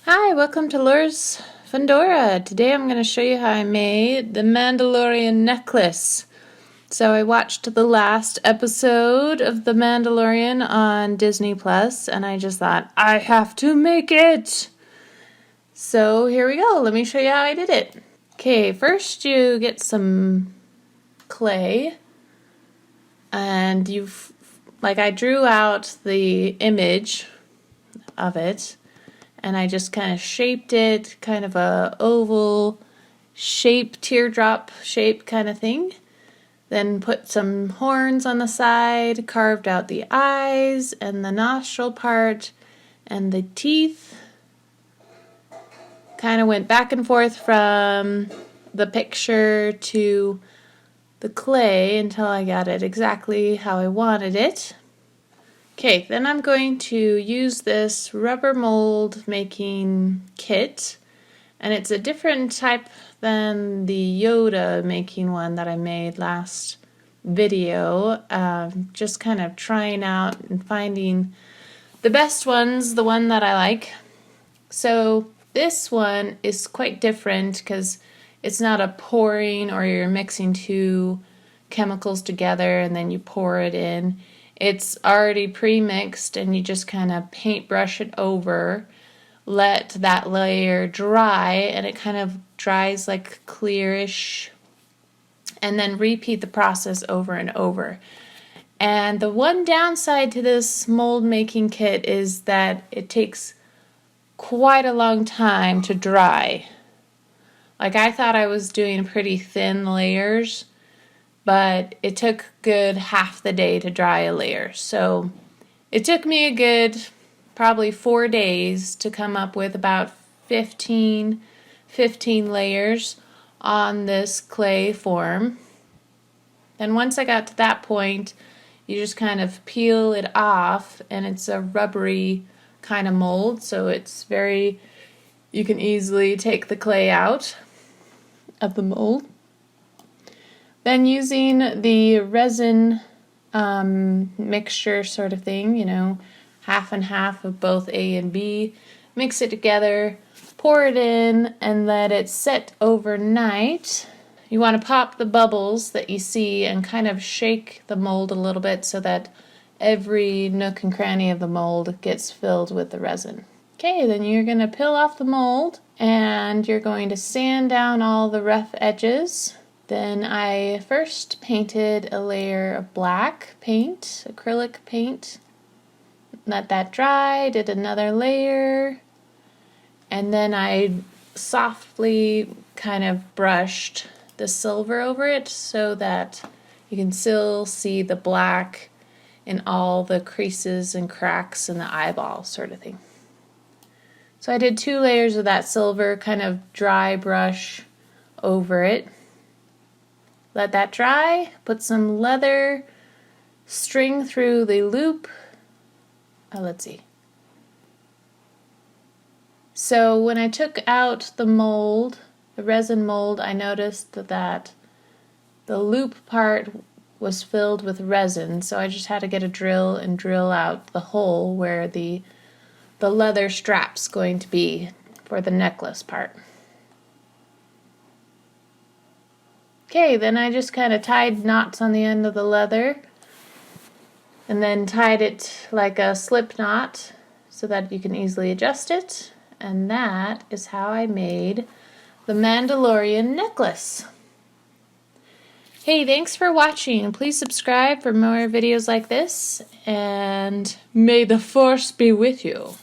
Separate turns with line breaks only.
Hi, welcome to Laura's Fundora. Today I'm going to show you how I made the Mandalorian necklace. So I watched the last episode of The Mandalorian on Disney Plus, and I just thought, I have to make it! So here we go. Let me show you how I did it. Okay, first you get some clay, and I drew out the image of it. And I just kind of shaped it, kind of a oval shape, teardrop shape kind of thing. Then put some horns on the side, carved out the eyes and the nostril part and the teeth. Kind of went back and forth from the picture to the clay until I got it exactly how I wanted it. Okay, then I'm going to use this rubber mold making kit, and it's a different type than the Yoda making one that I made last video. Just kind of trying out and finding the best ones, the one that I like. So this one is quite different because it's not a pouring or you're mixing two chemicals together and then you pour it in. It's already pre-mixed and you just kind of paintbrush it over, let that layer dry, and it kind of dries like clearish, and then repeat the process over and over. And the one downside to this mold making kit is that it takes quite a long time to dry. Like, I thought I was doing pretty thin layers, but it took good half the day to dry a layer. So it took me a good probably 4 days to come up with about 15 layers on this clay form. Then once I got to that point, you just kind of peel it off, and it's a rubbery kind of mold, so you can easily take the clay out of the mold. Then using the resin mixture sort of thing, half and half of both A and B, mix it together, pour it in, and let it set overnight. You want to pop the bubbles that you see and kind of shake the mold a little bit so that every nook and cranny of the mold gets filled with the resin. Okay, then you're going to peel off the mold and you're going to sand down all the rough edges. Then I first painted a layer of black paint, acrylic paint. Let that dry, did another layer, and then I softly kind of brushed the silver over it so that you can still see the black in all the creases and cracks in the eyeball sort of thing. So I did 2 layers of that silver, kind of dry brush over it. Let that dry, put some leather string through the loop. Let's see. So when I took out the mold, the resin mold, I noticed that the loop part was filled with resin, so I just had to get a drill and drill out the hole where the leather strap's going to be for the necklace part. Okay, then I just kind of tied knots on the end of the leather and then tied it like a slip knot so that you can easily adjust it. And that is how I made the Mandalorian necklace. Hey, thanks for watching. Please subscribe for more videos like this, and may the Force be with you.